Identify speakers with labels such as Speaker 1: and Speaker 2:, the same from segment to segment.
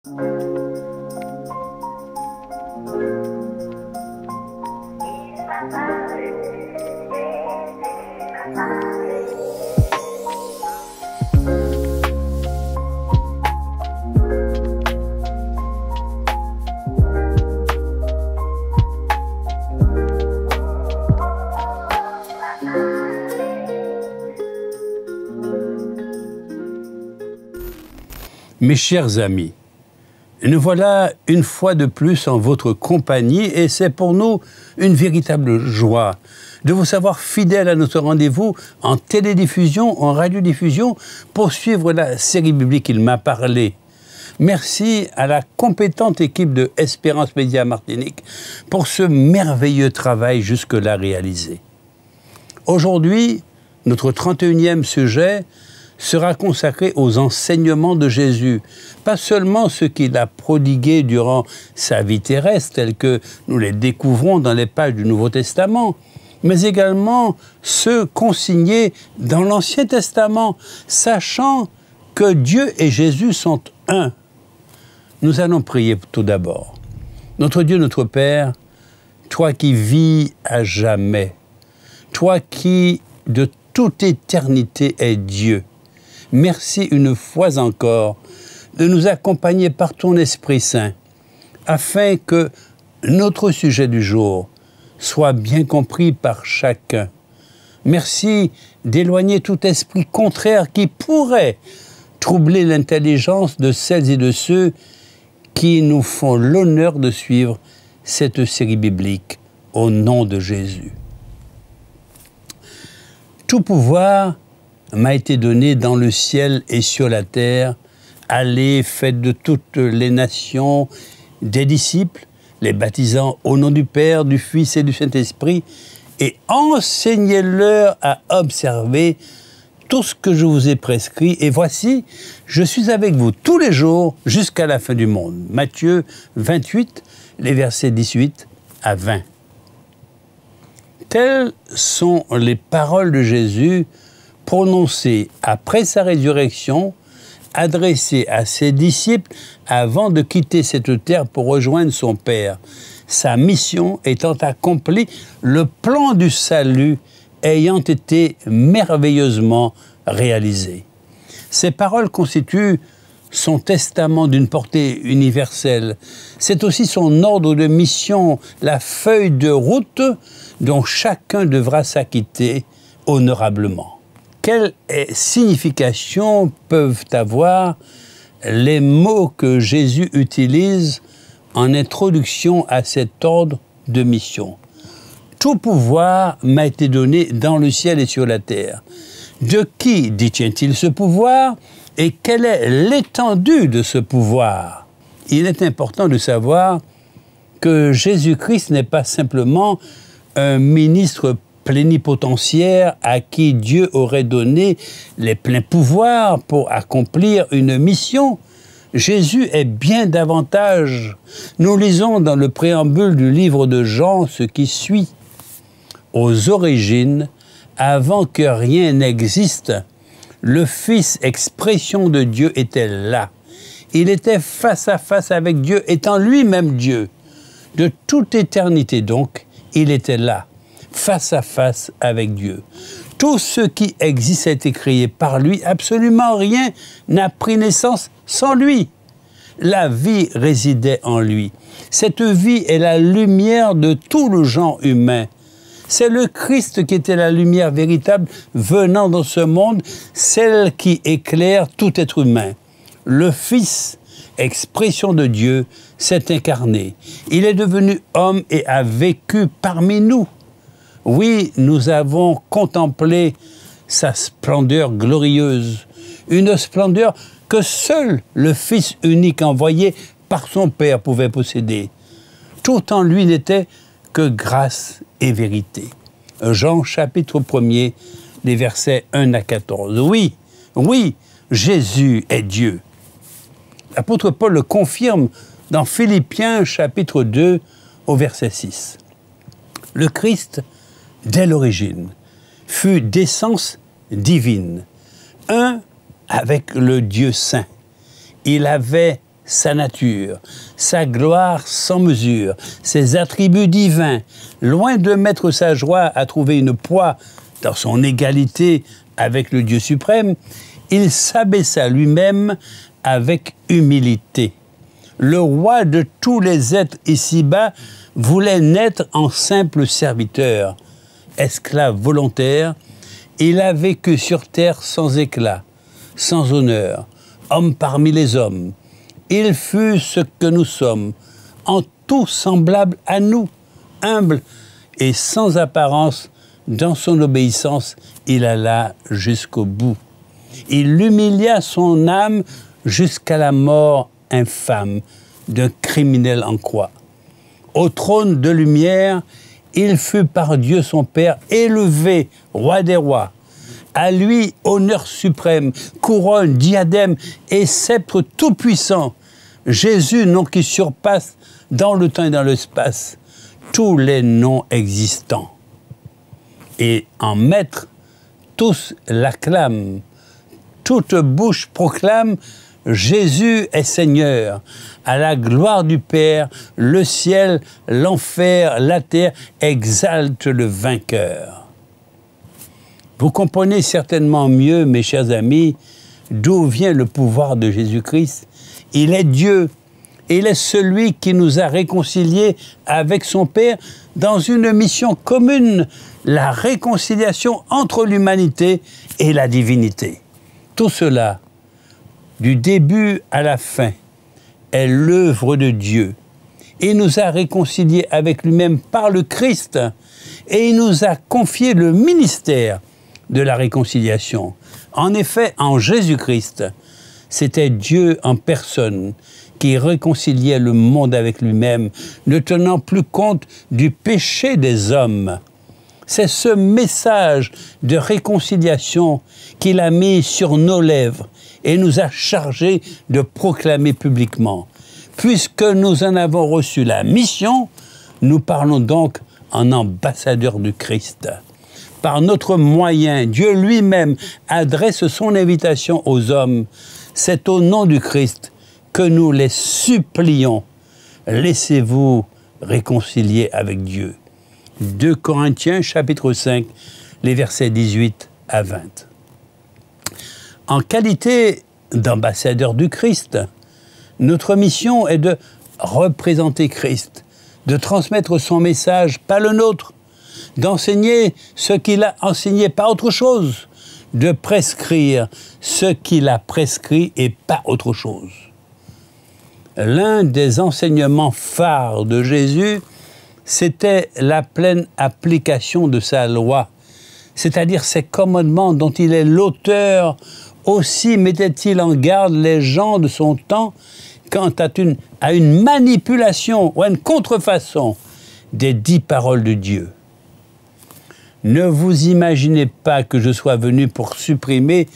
Speaker 1: Mes chers amis, nous voilà une fois de plus en votre compagnie et c'est pour nous une véritable joie de vous savoir fidèles à notre rendez-vous en télédiffusion, en radiodiffusion pour suivre la série biblique Il m'a parlé. Merci à la compétente équipe de Espérance Média Martinique pour ce merveilleux travail jusque-là réalisé. Aujourd'hui, notre 31e sujet sera consacré aux enseignements de Jésus, pas seulement ceux qu'il a prodigués durant sa vie terrestre, tels que nous les découvrons dans les pages du Nouveau Testament, mais également ceux consignés dans l'Ancien Testament, sachant que Dieu et Jésus sont un. Nous allons prier tout d'abord. Notre Dieu, notre Père, toi qui vis à jamais, toi qui de toute éternité es Dieu, merci une fois encore de nous accompagner par ton Esprit Saint, afin que notre sujet du jour soit bien compris par chacun. Merci d'éloigner tout esprit contraire qui pourrait troubler l'intelligence de celles et de ceux qui nous font l'honneur de suivre cette série biblique au nom de Jésus. Tout pouvoir m'a été donné dans le ciel et sur la terre. Allez, faites de toutes les nations des disciples, les baptisant au nom du Père, du Fils et du Saint-Esprit, et enseignez-leur à observer tout ce que je vous ai prescrit. Et voici, je suis avec vous tous les jours jusqu'à la fin du monde. Matthieu 28, les versets 18 à 20. Telles sont les paroles de Jésus prononcé après sa résurrection, adressé à ses disciples avant de quitter cette terre pour rejoindre son Père. Sa mission étant accomplie, le plan du salut ayant été merveilleusement réalisé. Ces paroles constituent son testament d'une portée universelle. C'est aussi son ordre de mission, la feuille de route dont chacun devra s'acquitter honorablement. Quelle signification peuvent avoir les mots que Jésus utilise en introduction à cet ordre de mission? Tout pouvoir m'a été donné dans le ciel et sur la terre. De qui détient-il ce pouvoir et quelle est l'étendue de ce pouvoir? Il est important de savoir que Jésus-Christ n'est pas simplement un ministre plénipotentiaire à qui Dieu aurait donné les pleins pouvoirs pour accomplir une mission. Jésus est bien davantage. Nous lisons dans le préambule du livre de Jean ce qui suit. Aux origines, avant que rien n'existe, le Fils, expression de Dieu, était là. Il était face à face avec Dieu, étant lui-même Dieu. De toute éternité donc, il était là, face à face avec Dieu. Tout ce qui existe a été créé par lui. Absolument rien n'a pris naissance sans lui. La vie résidait en lui. Cette vie est la lumière de tout le genre humain. C'est le Christ qui était la lumière véritable venant dans ce monde, celle qui éclaire tout être humain. Le Fils, expression de Dieu, s'est incarné. Il est devenu homme et a vécu parmi nous. Oui, nous avons contemplé sa splendeur glorieuse, une splendeur que seul le Fils unique envoyé par son Père pouvait posséder. Tout en lui n'était que grâce et vérité. Jean chapitre 1er, les versets 1 à 14. Oui, oui, Jésus est Dieu. L'apôtre Paul le confirme dans Philippiens chapitre 2 au verset 6. Le Christ, dès l'origine, fut d'essence divine, un avec le Dieu saint. Il avait sa nature, sa gloire sans mesure, ses attributs divins, loin de mettre sa joie à trouver une proie dans son égalité avec le Dieu suprême, il s'abaissa lui-même avec humilité. Le roi de tous les êtres ici-bas voulait naître en simple serviteur. Esclave volontaire, il a vécu sur terre sans éclat, sans honneur, homme parmi les hommes. Il fut ce que nous sommes, en tout semblable à nous, humble et sans apparence. Dans son obéissance, il alla jusqu'au bout. Il humilia son âme jusqu'à la mort infâme d'un criminel en croix. Au trône de lumière, il fut par Dieu son Père élevé, roi des rois. À lui, honneur suprême, couronne, diadème et sceptre tout-puissant. Jésus, nom qui surpasse dans le temps et dans l'espace tous les noms existants. Et en maître, tous l'acclament. Toute bouche proclame « Jésus est Seigneur ». À la gloire du Père, le ciel, l'enfer, la terre exaltent le vainqueur. Vous comprenez certainement mieux, mes chers amis, d'où vient le pouvoir de Jésus-Christ. Il est Dieu. Il est celui qui nous a réconciliés avec son Père dans une mission commune, la réconciliation entre l'humanité et la divinité. Tout cela, du début à la fin, est l'œuvre de Dieu. Il nous a réconciliés avec lui-même par le Christ et il nous a confié le ministère de la réconciliation. En effet, en Jésus-Christ, c'était Dieu en personne qui réconciliait le monde avec lui-même, ne tenant plus compte du péché des hommes. C'est ce message de réconciliation qu'il a mis sur nos lèvres et nous a chargés de proclamer publiquement. Puisque nous en avons reçu la mission, nous parlons donc en ambassadeurs du Christ. Par notre moyen, Dieu lui-même adresse son invitation aux hommes. C'est au nom du Christ que nous les supplions. Laissez-vous réconcilier avec Dieu. 2 Corinthiens, chapitre 5, les versets 18 à 20. En qualité d'ambassadeur du Christ, notre mission est de représenter Christ, de transmettre son message, pas le nôtre, d'enseigner ce qu'il a enseigné, pas autre chose, de prescrire ce qu'il a prescrit et pas autre chose. L'un des enseignements phares de Jésus, c'était la pleine application de sa loi, c'est-à-dire ses commandements dont il est l'auteur. Aussi mettait-il en garde les gens de son temps quant à une manipulation ou à une contrefaçon des 10 paroles de Dieu. Ne vous imaginez pas que je sois venu pour supprimer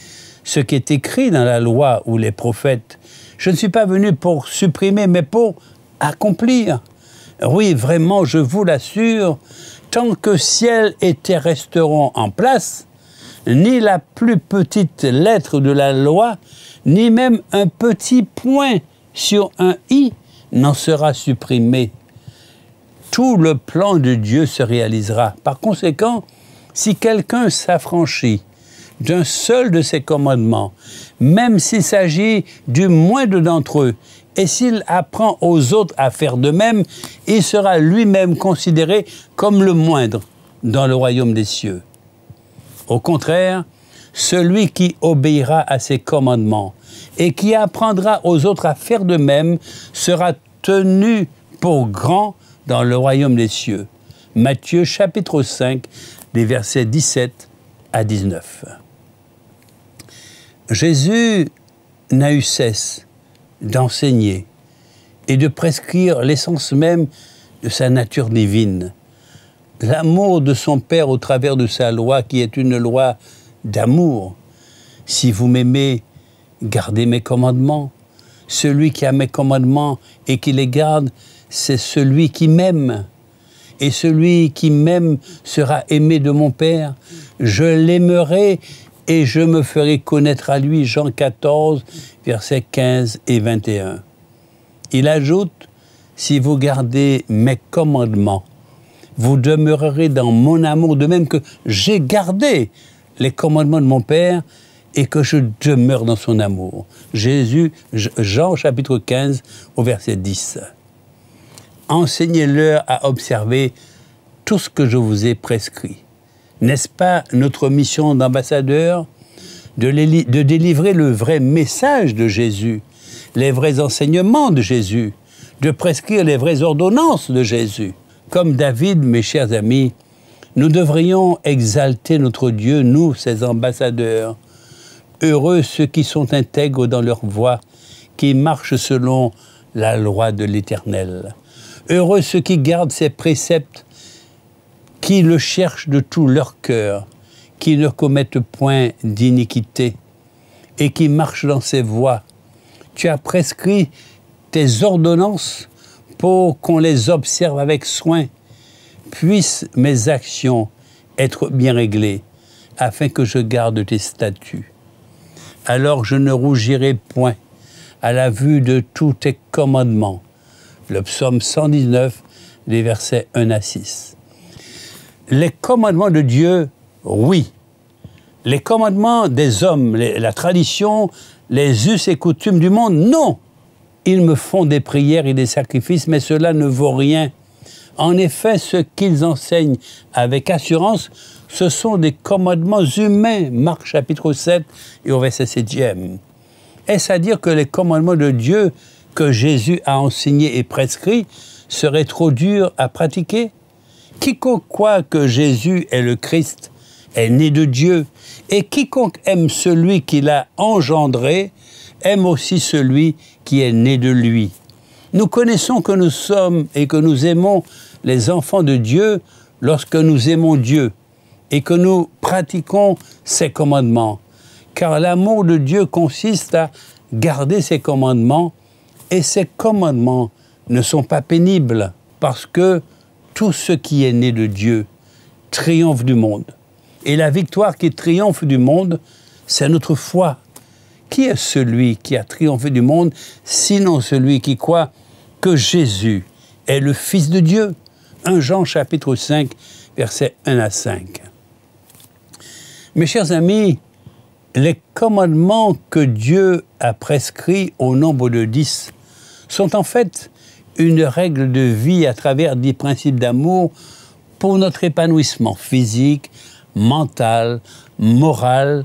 Speaker 1: ce qui est écrit dans la loi ou les prophètes. Je ne suis pas venu pour supprimer, mais pour accomplir. Oui, vraiment, je vous l'assure, tant que ciel et terre resteront en place, ni la plus petite lettre de la loi, ni même un petit point sur un i n'en sera supprimé. Tout le plan de Dieu se réalisera. Par conséquent, si quelqu'un s'affranchit d'un seul de ses commandements, même s'il s'agit du moindre d'entre eux, et s'il apprend aux autres à faire de même, il sera lui-même considéré comme le moindre dans le royaume des cieux. Au contraire, celui qui obéira à ses commandements et qui apprendra aux autres à faire de même sera tenu pour grand dans le royaume des cieux. Matthieu chapitre 5, les versets 17 à 19. Jésus n'a eu cesse d'enseigner et de prescrire l'essence même de sa nature divine. L'amour de son Père au travers de sa loi, qui est une loi d'amour. Si vous m'aimez, gardez mes commandements. Celui qui a mes commandements et qui les garde, c'est celui qui m'aime. Et celui qui m'aime sera aimé de mon Père. Je l'aimerai et je me ferai connaître à lui. Jean 14, versets 15 et 21. Il ajoute, « Si vous gardez mes commandements, vous demeurerez dans mon amour, de même que j'ai gardé les commandements de mon Père et que je demeure dans son amour. » Jean chapitre 15 au verset 10. « Enseignez-leur à observer tout ce que je vous ai prescrit. » N'est-ce pas notre mission d'ambassadeur de délivrer le vrai message de Jésus, les vrais enseignements de Jésus, de prescrire les vraies ordonnances de Jésus? Comme David, mes chers amis, nous devrions exalter notre Dieu, nous, ses ambassadeurs. Heureux ceux qui sont intègres dans leur voie, qui marchent selon la loi de l'Éternel. Heureux ceux qui gardent ses préceptes, qui le cherchent de tout leur cœur, qui ne commettent point d'iniquité et qui marchent dans ses voies. Tu as prescrit tes ordonnances pour qu'on les observe avec soin. Puissent mes actions être bien réglées, afin que je garde tes statuts. Alors je ne rougirai point à la vue de tous tes commandements. Le psaume 119, les versets 1 à 6. Les commandements de Dieu, oui. Les commandements des hommes, la tradition, les us et coutumes du monde, non. Ils me font des prières et des sacrifices, mais cela ne vaut rien. En effet, ce qu'ils enseignent avec assurance, ce sont des commandements humains. Marc chapitre 7 et au verset 7e. Est-ce à dire que les commandements de Dieu que Jésus a enseignés et prescrits seraient trop durs à pratiquer? Quiconque croit que Jésus est le Christ est né de Dieu, et quiconque aime celui qui l'a engendré aime aussi celui qui est né de lui. Nous connaissons que nous sommes et que nous aimons les enfants de Dieu lorsque nous aimons Dieu et que nous pratiquons ses commandements. Car l'amour de Dieu consiste à garder ses commandements, et ses commandements ne sont pas pénibles, parce que tout ce qui est né de Dieu triomphe du monde. Et la victoire qui triomphe du monde, c'est notre foi. Qui est celui qui a triomphé du monde, sinon celui qui croit que Jésus est le Fils de Dieu? 1 Jean chapitre 5, versets 1 à 5. Mes chers amis, les commandements que Dieu a prescrits au nombre de 10 sont en fait une règle de vie à travers 10 principes d'amour pour notre épanouissement physique, mental, moral,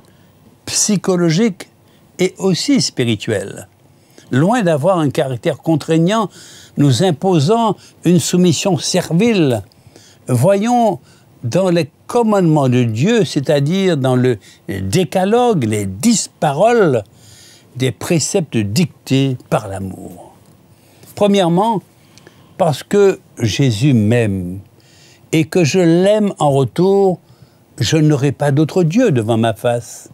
Speaker 1: psychologique et aussi spirituel. Loin d'avoir un caractère contraignant, nous imposant une soumission servile, voyons dans les commandements de Dieu, c'est-à-dire dans le décalogue, les 10 paroles, des préceptes dictés par l'amour. Premièrement, parce que Jésus m'aime et que je l'aime en retour, je n'aurai pas d'autre Dieu devant ma face.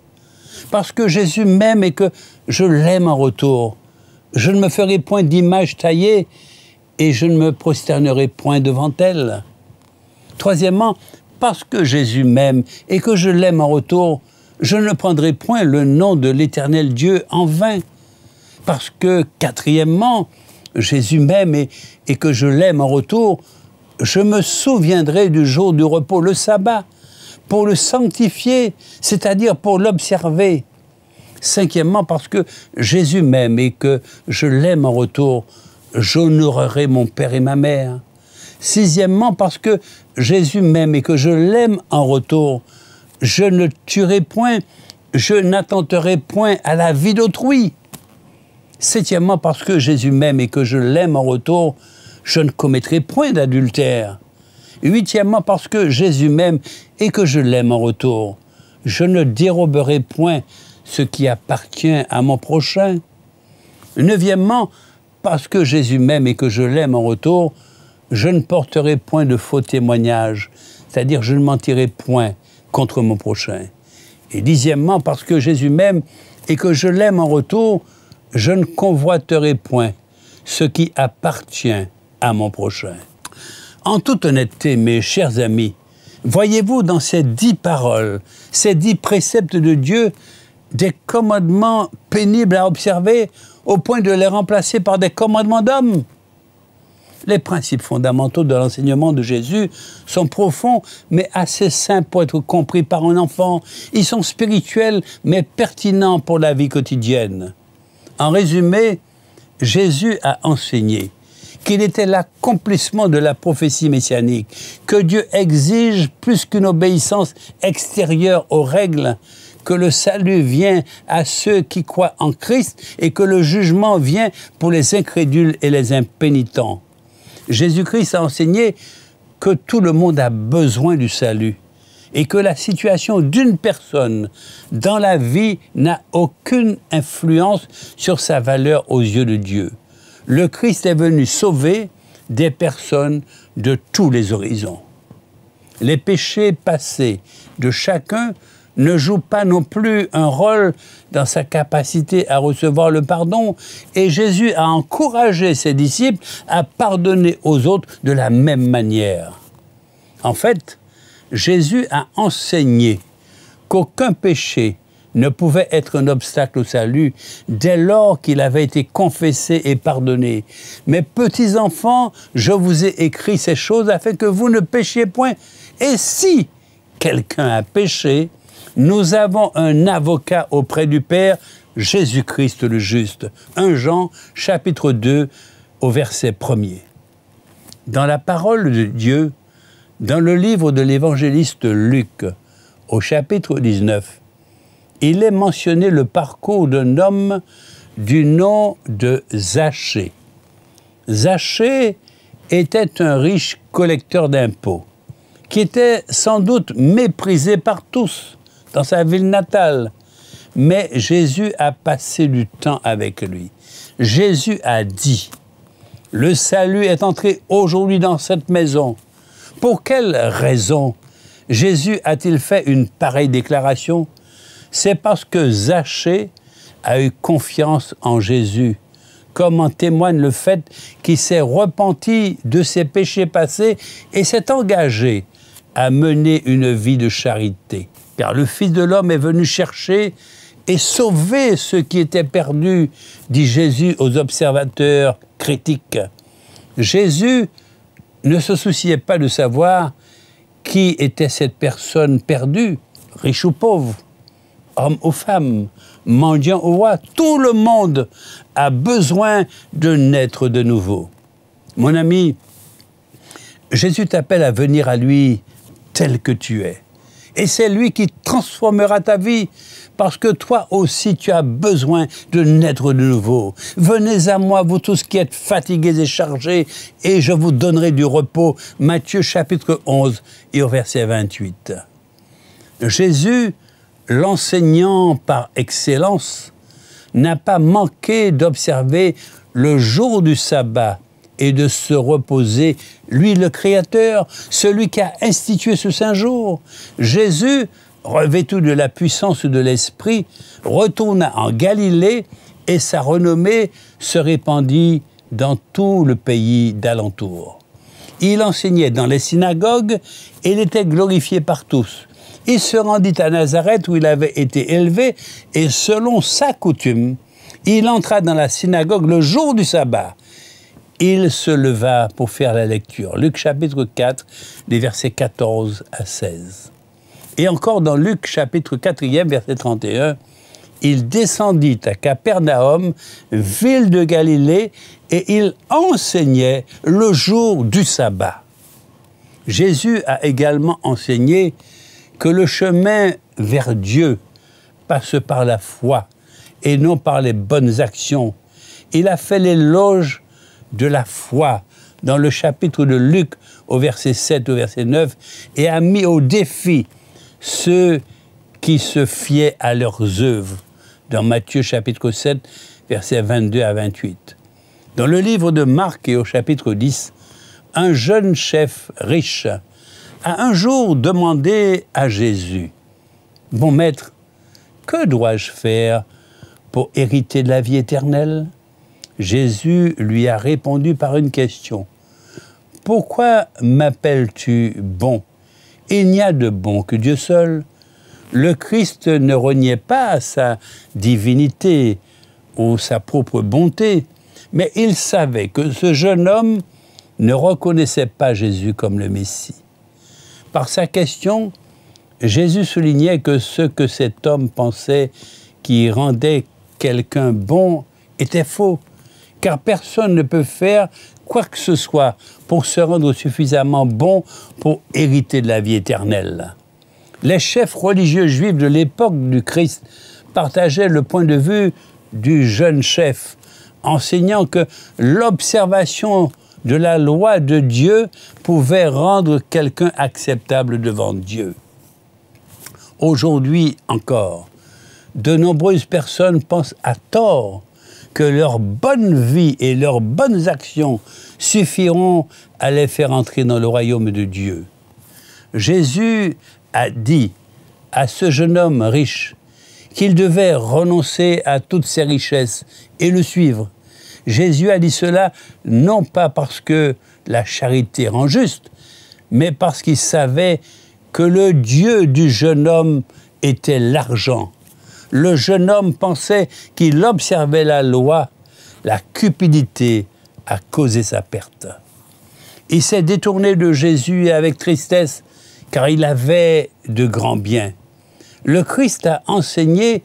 Speaker 1: Parce que Jésus m'aime et que je l'aime en retour, je ne me ferai point d'image taillée et je ne me prosternerai point devant elle. Troisièmement, parce que Jésus m'aime et que je l'aime en retour, je ne prendrai point le nom de l'Éternel Dieu en vain. Parce que, quatrièmement, Jésus m'aime et que je l'aime en retour, je me souviendrai du jour du repos, le sabbat, pour le sanctifier, c'est-à-dire pour l'observer. Cinquièmement, parce que Jésus m'aime et que je l'aime en retour, j'honorerai mon père et ma mère. Sixièmement, parce que Jésus m'aime et que je l'aime en retour, je ne tuerai point, je n'attenterai point à la vie d'autrui. Septièmement, parce que Jésus m'aime et que je l'aime en retour, je ne commettrai point d'adultère. Huitièmement, parce que Jésus m'aime et que je l'aime en retour, je ne déroberai point ce qui appartient à mon prochain. Neuvièmement, parce que Jésus m'aime et que je l'aime en retour, je ne porterai point de faux témoignages, c'est-à-dire je ne mentirai point contre mon prochain. Et dixièmement, parce que Jésus m'aime et que je l'aime en retour, je ne convoiterai point ce qui appartient à mon prochain. En toute honnêteté, mes chers amis, voyez-vous dans ces 10 paroles, ces 10 préceptes de Dieu, des commandements pénibles à observer au point de les remplacer par des commandements d'hommes. Les principes fondamentaux de l'enseignement de Jésus sont profonds, mais assez simples pour être compris par un enfant. Ils sont spirituels, mais pertinents pour la vie quotidienne. En résumé, Jésus a enseigné qu'il était l'accomplissement de la prophétie messianique, que Dieu exige plus qu'une obéissance extérieure aux règles, que le salut vient à ceux qui croient en Christ et que le jugement vient pour les incrédules et les impénitents. Jésus-Christ a enseigné que tout le monde a besoin du salut et que la situation d'une personne dans la vie n'a aucune influence sur sa valeur aux yeux de Dieu. Le Christ est venu sauver des personnes de tous les horizons. Les péchés passés de chacun ne jouent pas non plus un rôle dans sa capacité à recevoir le pardon, et Jésus a encouragé ses disciples à pardonner aux autres de la même manière. En fait, Jésus a enseigné qu'aucun péché ne pouvait être un obstacle au salut dès lors qu'il avait été confessé et pardonné. Mes petits enfants, je vous ai écrit ces choses afin que vous ne péchiez point. Et si quelqu'un a péché, nous avons un avocat auprès du Père, Jésus-Christ le juste. 1 Jean, chapitre 2, au verset 1er. Dans la parole de Dieu, dans le livre de l'évangéliste Luc, au chapitre 19, il est mentionné le parcours d'un homme du nom de Zachée. Zachée était un riche collecteur d'impôts, qui était sans doute méprisé par tous dans sa ville natale. Mais Jésus a passé du temps avec lui. Jésus a dit, « Le salut est entré aujourd'hui dans cette maison. » Pour quelle raison Jésus a-t-il fait une pareille déclaration? C'est parce que Zachée a eu confiance en Jésus, comme en témoigne le fait qu'il s'est repenti de ses péchés passés et s'est engagé à mener une vie de charité. Car le Fils de l'homme est venu chercher et sauver ceux qui étaient perdus, dit Jésus aux observateurs critiques. Jésus ne se souciait pas de savoir qui était cette personne perdue, riche ou pauvre, homme ou femme, mendiant ou roi. Tout le monde a besoin de naître de nouveau. Mon ami, Jésus t'appelle à venir à lui tel que tu es. Et c'est lui qui transformera ta vie, parce que toi aussi tu as besoin de naître de nouveau. Venez à moi, vous tous qui êtes fatigués et chargés, et je vous donnerai du repos. Matthieu chapitre 11 et au verset 28. Jésus, l'enseignant par excellence, n'a pas manqué d'observer le jour du sabbat et de se reposer, lui le Créateur, celui qui a institué ce saint jour. Jésus, revêtu de la puissance de l'Esprit, retourna en Galilée et sa renommée se répandit dans tout le pays d'alentour. Il enseignait dans les synagogues et il était glorifié par tous. Il se rendit à Nazareth où il avait été élevé et selon sa coutume, il entra dans la synagogue le jour du sabbat. Il se leva pour faire la lecture. Luc chapitre 4, les versets 14 à 16. Et encore dans Luc chapitre 4, verset 31, il descendit à Capernaum, ville de Galilée, et il enseignait le jour du sabbat. Jésus a également enseigné que le chemin vers Dieu passe par la foi et non par les bonnes actions. Il a fait l'éloge de la foi dans le chapitre de Luc au verset 7 au verset 9 et a mis au défi ceux qui se fiaient à leurs œuvres dans Matthieu chapitre 7 versets 22 à 28. Dans le livre de Marc et au chapitre 10, un jeune chef riche a un jour demandé à Jésus, « Bon maître, que dois-je faire pour hériter de la vie éternelle ?» Jésus lui a répondu par une question. « Pourquoi m'appelles-tu bon? Il n'y a de bon que Dieu seul. » Le Christ ne reniait pas sa divinité ou sa propre bonté, mais il savait que ce jeune homme ne reconnaissait pas Jésus comme le Messie. Par sa question, Jésus soulignait que ce que cet homme pensait qui rendait quelqu'un bon était faux, car personne ne peut faire quoi que ce soit pour se rendre suffisamment bon pour hériter de la vie éternelle. Les chefs religieux juifs de l'époque du Christ partageaient le point de vue du jeune chef, enseignant que l'observation de la loi de Dieu pouvait rendre quelqu'un acceptable devant Dieu. Aujourd'hui encore, de nombreuses personnes pensent à tort que leur bonne vie et leurs bonnes actions suffiront à les faire entrer dans le royaume de Dieu. Jésus a dit à ce jeune homme riche qu'il devait renoncer à toutes ses richesses et le suivre. Jésus a dit cela non pas parce que la charité rend juste, mais parce qu'il savait que le Dieu du jeune homme était l'argent. Le jeune homme pensait qu'il observait la loi, la cupidité a causé sa perte. Il s'est détourné de Jésus avec tristesse, car il avait de grands biens. Le Christ a enseigné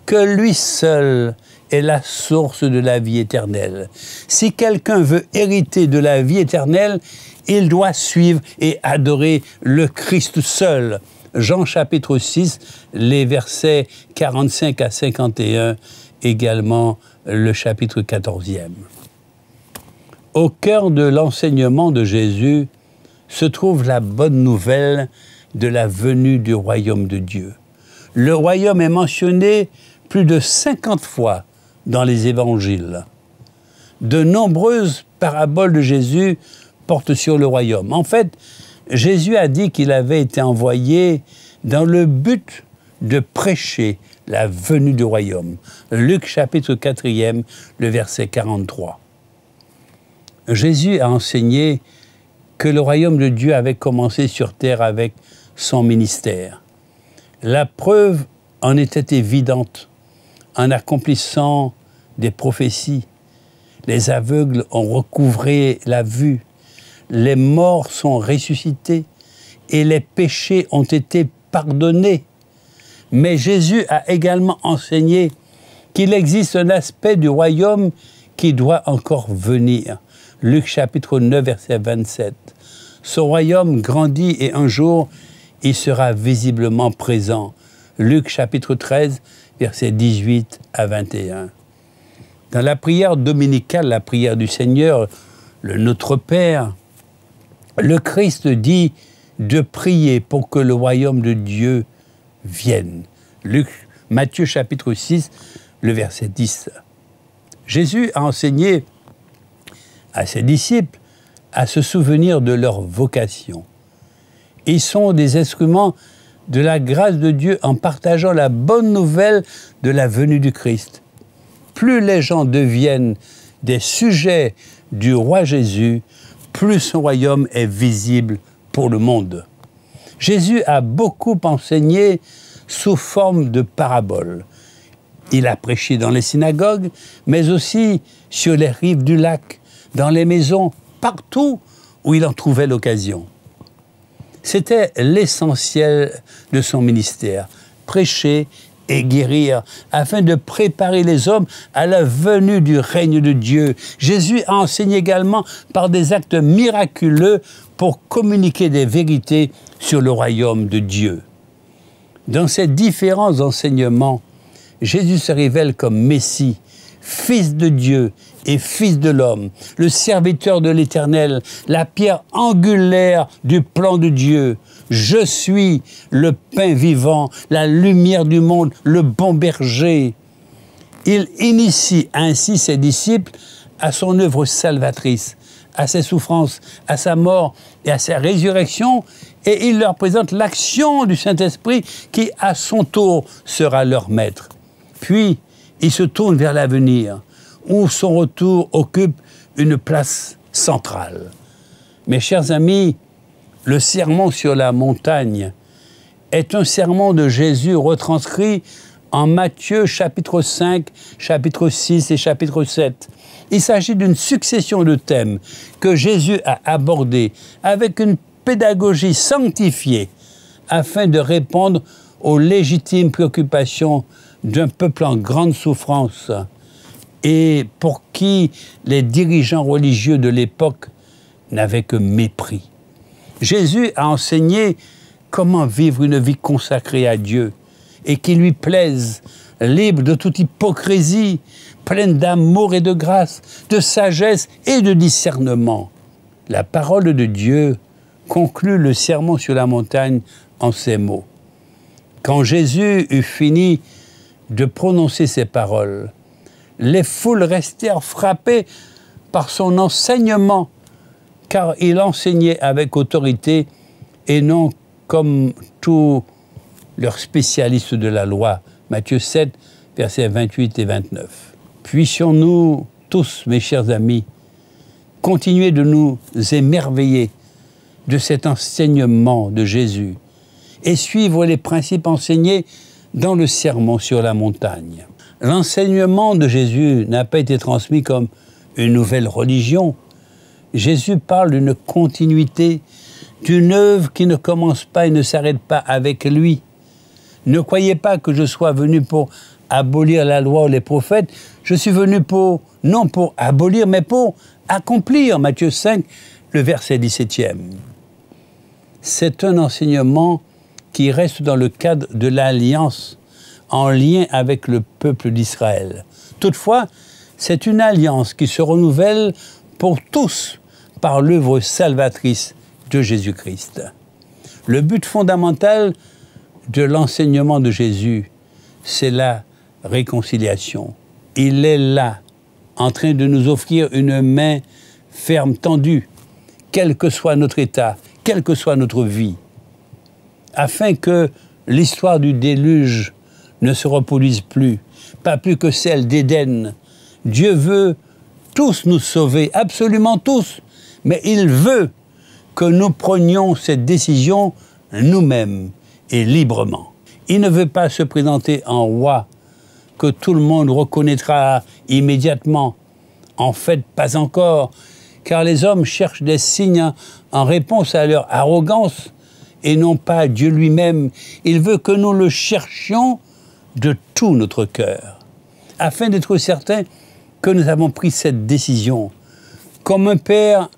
Speaker 1: que lui seul est la source de la vie éternelle. Si quelqu'un veut hériter de la vie éternelle, il doit suivre et adorer le Christ seul. Jean chapitre 6, les versets 45 à 51, également le chapitre 14e. Au cœur de l'enseignement de Jésus se trouve la bonne nouvelle de la venue du royaume de Dieu. Le royaume est mentionné plus de 50 fois dans les évangiles. De nombreuses paraboles de Jésus portent sur le royaume. En fait, Jésus a dit qu'il avait été envoyé dans le but de prêcher la venue du royaume. Luc chapitre 4e, le verset 43. Jésus a enseigné que le royaume de Dieu avait commencé sur terre avec son ministère. La preuve en était évidente en accomplissant des prophéties. Les aveugles ont recouvré la vue, les morts sont ressuscités et les péchés ont été pardonnés. Mais Jésus a également enseigné qu'il existe un aspect du royaume qui doit encore venir. Luc chapitre 9, verset 27. Son royaume grandit et un jour, il sera visiblement présent. Luc chapitre 13, versets 18 à 21. Dans la prière dominicale, la prière du Seigneur, le Notre Père, le Christ dit de prier pour que le royaume de Dieu vienne. Matthieu chapitre 6, le verset 10. Jésus a enseigné à ses disciples à se souvenir de leur vocation. Ils sont des instruments de la grâce de Dieu en partageant la bonne nouvelle de la venue du Christ. Plus les gens deviennent des sujets du roi Jésus, plus son royaume est visible pour le monde. Jésus a beaucoup enseigné sous forme de paraboles. Il a prêché dans les synagogues, mais aussi sur les rives du lac, dans les maisons, partout où il en trouvait l'occasion. C'était l'essentiel de son ministère, prêcher et guérir, afin de préparer les hommes à la venue du règne de Dieu. Jésus a enseigné également par des actes miraculeux pour communiquer des vérités sur le royaume de Dieu. Dans ces différents enseignements, Jésus se révèle comme Messie, Fils de Dieu et Fils de l'homme, le serviteur de l'Éternel, la pierre angulaire du plan de Dieu. Je suis le pain vivant, la lumière du monde, le bon berger. Il initie ainsi ses disciples à son œuvre salvatrice, à ses souffrances, à sa mort et à sa résurrection, et il leur présente l'action du Saint-Esprit qui, à son tour, sera leur maître. Puis, il se tourne vers l'avenir, où son retour occupe une place centrale. Mes chers amis, le sermon sur la montagne est un sermon de Jésus retranscrit en Matthieu chapitre 5, chapitre 6 et chapitre 7. Il s'agit d'une succession de thèmes que Jésus a abordés avec une pédagogie sanctifiée afin de répondre aux légitimes préoccupations d'un peuple en grande souffrance et pour qui les dirigeants religieux de l'époque n'avaient que mépris. Jésus a enseigné comment vivre une vie consacrée à Dieu et qui lui plaise, libre de toute hypocrisie, pleine d'amour et de grâce, de sagesse et de discernement. La parole de Dieu conclut le sermon sur la montagne en ces mots. Quand Jésus eut fini de prononcer ces paroles, les foules restèrent frappées par son enseignement, car il enseignait avec autorité et non comme tous leurs spécialistes de la loi. Matthieu 7, versets 28 et 29. Puissions-nous tous, mes chers amis, continuer de nous émerveiller de cet enseignement de Jésus et suivre les principes enseignés dans le sermon sur la montagne. L'enseignement de Jésus n'a pas été transmis comme une nouvelle religion. Jésus parle d'une continuité, d'une œuvre qui ne commence pas et ne s'arrête pas avec lui. Ne croyez pas que je sois venu pour abolir la loi ou les prophètes. Je suis venu non pour abolir, mais pour accomplir. Matthieu 5, le verset 17e. C'est un enseignement qui reste dans le cadre de l'alliance en lien avec le peuple d'Israël. Toutefois, c'est une alliance qui se renouvelle pour tous par l'œuvre salvatrice de Jésus-Christ. Le but fondamental de l'enseignement de Jésus, c'est la réconciliation. Il est là, en train de nous offrir une main ferme, tendue, quel que soit notre état, quelle que soit notre vie, afin que l'histoire du déluge ne se reproduise plus, pas plus que celle d'Éden. Dieu veut tous nous sauver, absolument tous, mais il veut que nous prenions cette décision nous-mêmes et librement. Il ne veut pas se présenter en roi que tout le monde reconnaîtra immédiatement. En fait, pas encore, car les hommes cherchent des signes en réponse à leur arrogance et non pas Dieu lui-même. Il veut que nous le cherchions de tout notre cœur, afin d'être certains que nous avons pris cette décision. Comme un père,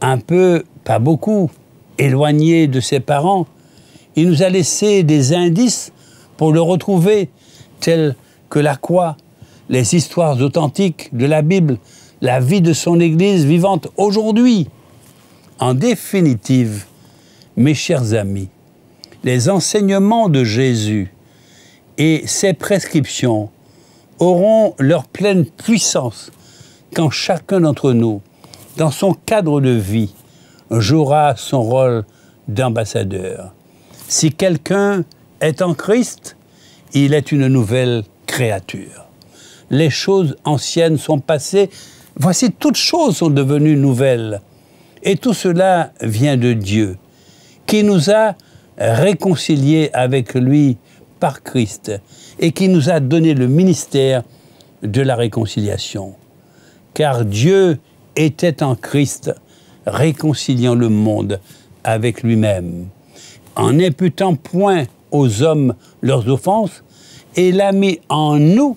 Speaker 1: un peu, pas beaucoup, éloigné de ses parents, il nous a laissé des indices pour le retrouver, tels que la croix, les histoires authentiques de la Bible, la vie de son Église vivante aujourd'hui. En définitive, mes chers amis, les enseignements de Jésus et ses prescriptions auront leur pleine puissance quand chacun d'entre nous, dans son cadre de vie, jouera son rôle d'ambassadeur. Si quelqu'un est en Christ, il est une nouvelle créature. Les choses anciennes sont passées, voici toutes choses sont devenues nouvelles. Et tout cela vient de Dieu, qui nous a réconciliés avec lui par Christ et qui nous a donné le ministère de la réconciliation. Car Dieu était en Christ, réconciliant le monde avec lui-même, en n'imputant point aux hommes leurs offenses, et il a mis en nous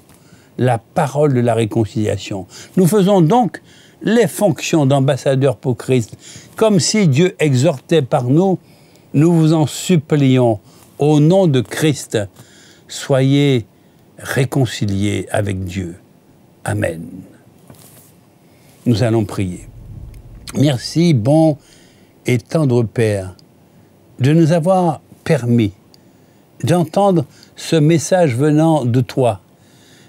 Speaker 1: la parole de la réconciliation. Nous faisons donc les fonctions d'ambassadeurs pour Christ, comme si Dieu exhortait par nous. Nous vous en supplions, au nom de Christ, soyez réconciliés avec Dieu. Amen. Nous allons prier. Merci, bon et tendre Père, de nous avoir permis d'entendre ce message venant de toi.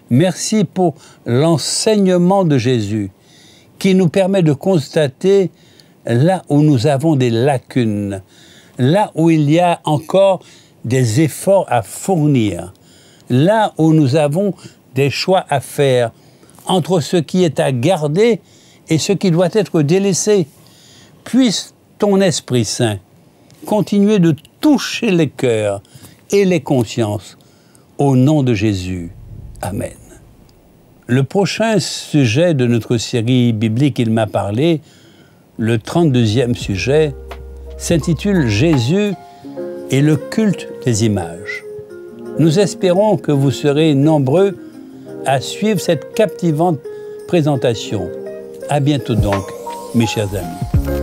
Speaker 1: Merci pour l'enseignement de Jésus qui nous permet de constater là où nous avons des lacunes, là où il y a encore des efforts à fournir, là où nous avons des choix à faire entre ce qui est à garder et ce qui doit être délaissé. Puisse ton Esprit Saint continuer de toucher les cœurs et les consciences au nom de Jésus. Amen. Le prochain sujet de notre série biblique Il m'a parlé, le 32e sujet, s'intitule « Jésus et le culte des images ». Nous espérons que vous serez nombreux à suivre cette captivante présentation. À bientôt donc, mes chers amis.